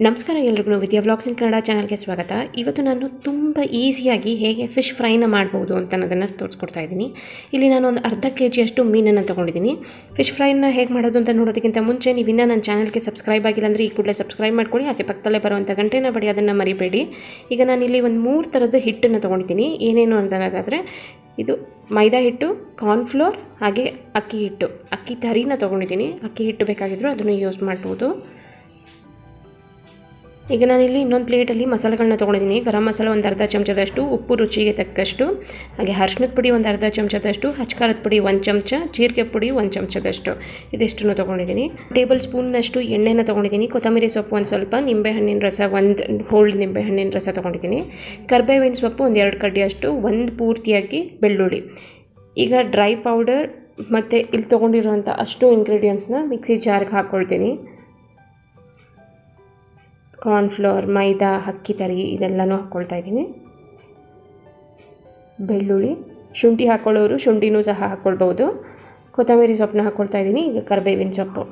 ನಮಸ್ಕಾರ ಎಲ್ರಿಗೂ ವಿದ್ಯಾ ವ್ಲಾಗ್ಸ್ ಇನ್ ಕನ್ನಡ ಚಾನಲ್ಗೆ ಸ್ವಾಗತ. ಇವತ್ತು ನಾನು ತುಂಬ ಈಸಿಯಾಗಿ ಹೇಗೆ ಫಿಶ್ ಫ್ರೈನ ಮಾಡ್ಬೋದು ಅಂತ ಅನ್ನೋದನ್ನು ತೋರಿಸ್ಕೊಡ್ತಾ ಇದ್ದೀನಿ. ಇಲ್ಲಿ ನಾನು ಒಂದು ಅರ್ಧ kg ಮೀನನ್ನು ತೊಗೊಂಡಿದ್ದೀನಿ. ಫಿಶ್ ಫ್ರೈನ ಹೇಗೆ ಮಾಡೋದು ಅಂತ ನೋಡೋದಕ್ಕಿಂತ ಮುಂಚೆ ನೀವು ಇನ್ನೂ ನನ್ನ ಚಾನಲ್ಗೆ ಸಬ್ಸ್ಕ್ರೈಬ್ ಆಗಿಲ್ಲ ಅಂದರೆ ಈ ಕೂಡಲೇ ಸಬ್ಸ್ಕ್ರೈಬ್ ಮಾಡ್ಕೊಳ್ಳಿ. ಹಾಗೆ ಪಕ್ಕದಲ್ಲೇ ಬರುವಂಥ ಗಂಟೆನ ಬಡಿ ಅದನ್ನು ಮರಿಬೇಡಿ. ಈಗ ನಾನಿಲ್ಲಿ ಒಂದು 3 ಥರದ ಹಿಟ್ಟನ್ನು ತೊಗೊಂಡಿದ್ದೀನಿ. ಏನೇನು ಅಂತಂದರೆ ಇದು ಮೈದಾ ಹಿಟ್ಟು, ಕಾರ್ನ್ಫ್ಲೋರ್ ಹಾಗೆ ಅಕ್ಕಿ ಹಿಟ್ಟು, ಅಕ್ಕಿ ತರಿನ ತೊಗೊಂಡಿದ್ದೀನಿ. ಅಕ್ಕಿ ಹಿಟ್ಟು ಬೇಕಾಗಿದ್ದರೂ ಅದನ್ನು ಯೂಸ್ ಮಾಡ್ಬೋದು. ಈಗ ನಾನಿಲ್ಲಿ ಇನ್ನೊಂದು ಪ್ಲೇಟಲ್ಲಿ ಮಸಾಲೆಗಳನ್ನ ತೊಗೊಂಡಿದ್ದೀನಿ. ಗರಂ ಮಸಾಲ ಒಂದು ಅರ್ಧ ಚಮಚದಷ್ಟು, ಉಪ್ಪು ರುಚಿಗೆ ತಕ್ಕಷ್ಟು, ಹಾಗೆ ಅರಿಶಿಣದ ಪುಡಿ ಒಂದು ಅರ್ಧ ಚಮಚದಷ್ಟು, ಹಚ್ಕಾರದ ಪುಡಿ 1 ಚಮಚ, ಜೀರಿಗೆ ಪುಡಿ 1 ಚಮಚದಷ್ಟು, ಇದಿಷ್ಟನ್ನು ತೊಗೊಂಡಿದ್ದೀನಿ. ಟೇಬಲ್ ಸ್ಪೂನ್ನಷ್ಟು ಎಣ್ಣೆನ ತೊಗೊಂಡಿದ್ದೀನಿ. ಕೊತ್ತಂಬರಿ ಸೊಪ್ಪು ಒಂದು ಸ್ವಲ್ಪ, ನಿಂಬೆಹಣ್ಣಿನ ರಸ 1 ಹೋಳು ನಿಂಬೆಹಣ್ಣಿನ ರಸ ತೊಗೊಂಡಿದ್ದೀನಿ. ಕರಿಬೇವಿನ ಸೊಪ್ಪು ಒಂದು 2 ಕಡ್ಡಿಯಷ್ಟು, 1 ಪೂರ್ತಿಯಾಗಿ ಬೆಳ್ಳುಳ್ಳಿ. ಈಗ ಡ್ರೈ ಪೌಡರ್ ಮತ್ತು ಇಲ್ಲಿ ತೊಗೊಂಡಿರೋಂಥ ಅಷ್ಟು ಇಂಗ್ರೀಡಿಯೆಂಟ್ಸ್ನ ಮಿಕ್ಸಿ ಜಾರ್ಗೆ ಹಾಕ್ಕೊಳ್ತೀನಿ. ಕಾರ್ನ್ಫ್ಲೋರ್, ಮೈದಾ, ಅಕ್ಕಿ ತರಿ ಇದೆಲ್ಲನೂ ಹಾಕ್ಕೊಳ್ತಾ ಇದ್ದೀನಿ. ಬೆಳ್ಳುಳ್ಳಿ, ಶುಂಠಿ ಹಾಕ್ಕೊಳ್ಳೋರು ಶುಂಠಿನೂ ಸಹ ಹಾಕ್ಕೊಳ್ಬೋದು. ಕೊತ್ತಂಬರಿ ಸೊಪ್ಪನ್ನ ಹಾಕ್ಕೊಳ್ತಾ ಇದ್ದೀನಿ. ಈಗ ಕರಿಬೇವಿನ ಸೊಪ್ಪು,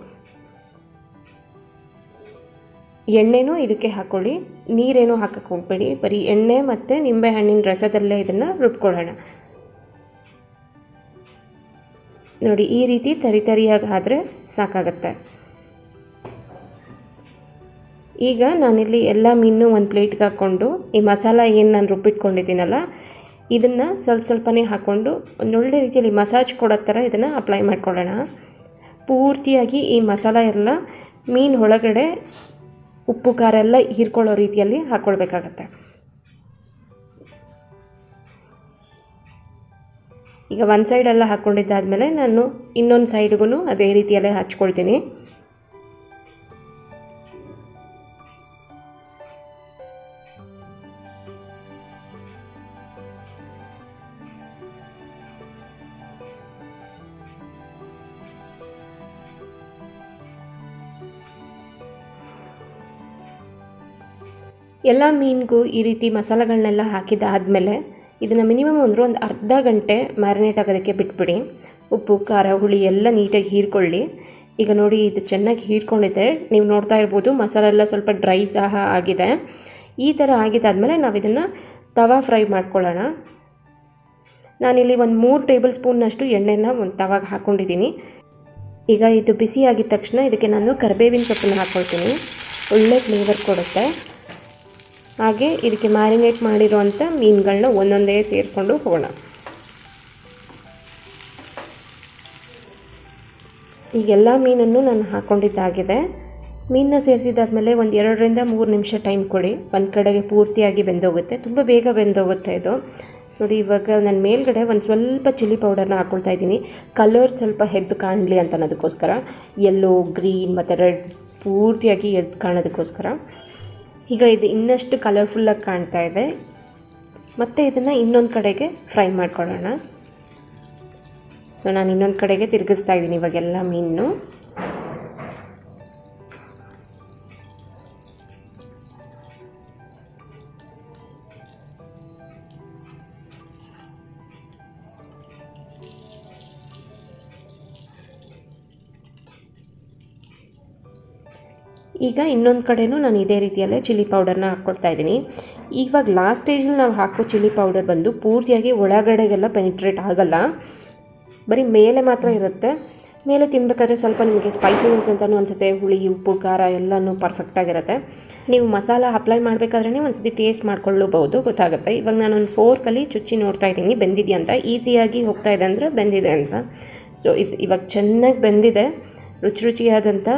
ಎಣ್ಣೆನೂ ಇದಕ್ಕೆ ಹಾಕ್ಕೊಳ್ಳಿ. ನೀರೇನೂ ಹಾಕಕ್ಕೆ ಹೋಗಬೇಡಿ, ಬರೀ ಎಣ್ಣೆ ಮತ್ತು ನಿಂಬೆಹಣ್ಣಿನ ರಸದಲ್ಲೇ ಇದನ್ನು ರುಬ್ಕೊಳ್ಳೋಣ. ನೋಡಿ, ಈ ರೀತಿ ತರಿಯಾಗಿ ಆದರೆ ಸಾಕಾಗತ್ತೆ. ಈಗ ನಾನಿಲ್ಲಿ ಎಲ್ಲ ಮೀನು ಒಂದು ಪ್ಲೇಟ್ಗೆ ಹಾಕ್ಕೊಂಡು ಈ ಮಸಾಲ ಏನು ನಾನು ರುಬ್ಬಿಟ್ಕೊಂಡಿದ್ದೀನಲ್ಲ ಇದನ್ನು ಸ್ವಲ್ಪನೇ ಹಾಕ್ಕೊಂಡು ಒಳ್ಳೊಳ್ಳೆ ರೀತಿಯಲ್ಲಿ ಮಸಾಜ್ ಕೊಡೋ ಥರ ಇದನ್ನು ಅಪ್ಲೈ ಮಾಡ್ಕೊಳ್ಳೋಣ. ಪೂರ್ತಿಯಾಗಿ ಈ ಮಸಾಲ ಎಲ್ಲ ಮೀನು ಒಳಗಡೆ ಉಪ್ಪು ಖಾರ ಎಲ್ಲ ಹೀರ್ಕೊಳ್ಳೋ ರೀತಿಯಲ್ಲಿ ಹಾಕ್ಕೊಳ್ಬೇಕಾಗತ್ತೆ. ಈಗ ಒಂದು ಸೈಡೆಲ್ಲ ಹಾಕ್ಕೊಂಡಿದ್ದಾದಮೇಲೆ ನಾನು ಇನ್ನೊಂದು ಸೈಡ್ಗೂ ಅದೇ ರೀತಿಯಲ್ಲೇ ಹಚ್ಕೊಳ್ತೀನಿ. ಎಲ್ಲ ಮೀನಿಗೂ ಈ ರೀತಿ ಮಸಾಲೆಗಳನ್ನೆಲ್ಲ ಹಾಕಿದ್ದಾದಮೇಲೆ ಇದನ್ನು ಮಿನಿಮಮ್ ಒಂದು ಅರ್ಧ ಗಂಟೆ ಮ್ಯಾರಿನೇಟ್ ಆಗೋದಕ್ಕೆ ಬಿಟ್ಬಿಡಿ. ಉಪ್ಪು ಖಾರ ಹುಳಿ ಎಲ್ಲ ನೀಟಾಗಿ ಹೀರ್ಕೊಳ್ಳಿ. ಈಗ ನೋಡಿ, ಇದು ಚೆನ್ನಾಗಿ ಹೀರ್ಕೊಂಡಿದೆ. ನೀವು ನೋಡ್ತಾ ಇರ್ಬೋದು ಮಸಾಲೆ ಎಲ್ಲ ಸ್ವಲ್ಪ ಡ್ರೈ ಸಹ ಆಗಿದೆ. ಈ ಥರ ಆಗಿದ್ದಾದಮೇಲೆ ನಾವು ಇದನ್ನು ತವಾ ಫ್ರೈ ಮಾಡ್ಕೊಳ್ಳೋಣ. ನಾನಿಲ್ಲಿ ಒಂದು 3 ಟೇಬಲ್ ಸ್ಪೂನ್ನಷ್ಟು ಎಣ್ಣೆನ ಒಂದು ತವಾಗೆ ಹಾಕ್ಕೊಂಡಿದ್ದೀನಿ. ಈಗ ಇದು ಬಿಸಿ ಆಗಿದ ತಕ್ಷಣ ಇದಕ್ಕೆ ನಾನು ಕರಿಬೇವಿನ ಸೊಪ್ಪನ್ನು ಹಾಕ್ಕೊಳ್ತೀನಿ. ಒಳ್ಳೆ ಫ್ಲೇವರ್ ಕೊಡುತ್ತೆ. ಹಾಗೆ ಇದಕ್ಕೆ ಮ್ಯಾರಿನೇಟ್ ಮಾಡಿರೋವಂಥ ಮೀನುಗಳನ್ನ ಒಂದೊಂದೇ ಸೇರಿಕೊಂಡು ಹೋಗೋಣ. ಈಗೆಲ್ಲ ಮೀನನ್ನು ನಾನು ಹಾಕ್ಕೊಂಡಿದ್ದಾಗಿದೆ. ಮೀನನ್ನ ಸೇರಿಸಿದಾದ್ಮೇಲೆ ಒಂದು 2 ರಿಂದ 3 ನಿಮಿಷ ಟೈಮ್ ಕೊಡಿ. ಒಂದು ಕಡೆಗೆ ಪೂರ್ತಿಯಾಗಿ ಬೆಂದೋಗುತ್ತೆ, ತುಂಬ ಬೇಗ ಬೆಂದೋಗುತ್ತೆ ಇದು. ನೋಡಿ, ಇವಾಗ ನಾನು ಮೇಲ್ಗಡೆ ಒಂದು ಸ್ವಲ್ಪ ಚಿಲ್ಲಿ ಪೌಡರ್ನ ಹಾಕ್ಕೊಳ್ತಾ ಇದ್ದೀನಿ. ಕಲರ್ ಸ್ವಲ್ಪ ಎದ್ದು ಕಾಣಲಿ ಅಂತ ಅನ್ನೋದಕ್ಕೋಸ್ಕರ. ಯೆಲ್ಲೋ, ಗ್ರೀನ್ ಮತ್ತು ರೆಡ್ ಪೂರ್ತಿಯಾಗಿ ಎದ್ದು ಕಾಣೋದಕ್ಕೋಸ್ಕರ. ಈಗ ಇದು ಇನ್ನಷ್ಟು ಕಲರ್ಫುಲ್ಲಾಗಿ ಕಾಣ್ತಾ ಇದೆ. ಮತ್ತು ಇದನ್ನು ಇನ್ನೊಂದು ಕಡೆಗೆ ಫ್ರೈ ಮಾಡ್ಕೊಳ್ಳೋಣ. ನಾನು ಇನ್ನೊಂದು ಕಡೆಗೆ ತಿರುಗಿಸ್ತಾ ಇದ್ದೀನಿ ಇವಾಗೆಲ್ಲ ಮೀನು. ಈಗ ಇನ್ನೊಂದು ಕಡೆನೂ ನಾನು ಇದೇ ರೀತಿಯಲ್ಲೇ ಚಿಲ್ಲಿ ಪೌಡರ್ನ ಹಾಕ್ಕೊಳ್ತಾ ಇದ್ದೀನಿ. ಇವಾಗ ಲಾಸ್ಟ್ ಸ್ಟೇಜಲ್ಲಿ ನಾವು ಹಾಕೋ ಚಿಲ್ಲಿ ಪೌಡರ್ ಬಂದು ಪೂರ್ತಿಯಾಗಿ ಒಳಗಡೆಗೆಲ್ಲ ಪೆನಿಟ್ರೇಟ್ ಆಗಲ್ಲ, ಬರೀ ಮೇಲೆ ಮಾತ್ರ ಇರುತ್ತೆ. ಮೇಲೆ ತಿನ್ನಬೇಕಾದ್ರೆ ಸ್ವಲ್ಪ ನಿಮಗೆ ಸ್ಪೈಸಿನೆಸ್ ಅಂತಲೂ ಅನಿಸುತ್ತೆ. ಹುಳಿ, ಉಪ್ಪು, ಖಾರ ಎಲ್ಲನೂ ಪರ್ಫೆಕ್ಟಾಗಿರುತ್ತೆ. ನೀವು ಮಸಾಲ ಅಪ್ಲೈ ಮಾಡಬೇಕಾದ್ರೆ ಒಂದು ಸತಿ ಟೇಸ್ಟ್ ಮಾಡ್ಕೊಳ್ಳಬಹುದು, ಗೊತ್ತಾಗುತ್ತೆ. ಇವಾಗ ನಾನೊಂದು ಫೋರ್ಕಲ್ಲಿ ಚುಚ್ಚಿ ನೋಡ್ತಾ ಇದ್ದೀನಿ ಬೆಂದಿದೆಯಾ ಅಂತ. ಈಸಿಯಾಗಿ ಹೋಗ್ತಾ ಇದೆ ಅಂದರೆ ಬೆಂದಿದೆ ಅಂತ. ಸೊ ಇದು ಇವಾಗ ಚೆನ್ನಾಗಿ ಬೆಂದಿದೆ. ರುಚಿಯಾದಂಥ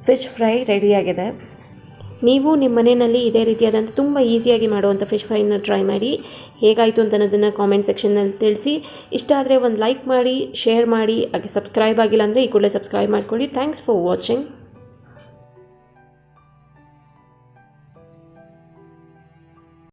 ಫಿಶ್ ಫ್ರೈ ರೆಡಿಯಾಗಿದೆ. ನೀವು ನಿಮ್ಮ ಮನೆಯಲ್ಲಿ ಇದೇ ರೀತಿಯಾದಂಥ ತುಂಬ ಈಸಿಯಾಗಿ ಮಾಡುವಂಥ ಫಿಶ್ ಫ್ರೈನ ಟ್ರೈ ಮಾಡಿ. ಹೇಗಾಯಿತು ಅಂತ ಅನ್ನೋದನ್ನು ಕಾಮೆಂಟ್ ಸೆಕ್ಷನ್ನಲ್ಲಿ ತಿಳಿಸಿ. ಇಷ್ಟ ಆದರೆ ಒಂದು ಲೈಕ್ ಮಾಡಿ, ಶೇರ್ ಮಾಡಿ. ಹಾಗೆ ಸಬ್ಸ್ಕ್ರೈಬ್ ಆಗಿಲ್ಲ ಅಂದರೆ ಈ ಕೂಡಲೇ ಸಬ್ಸ್ಕ್ರೈಬ್ ಮಾಡ್ಕೊಳ್ಳಿ. Thanks for watching.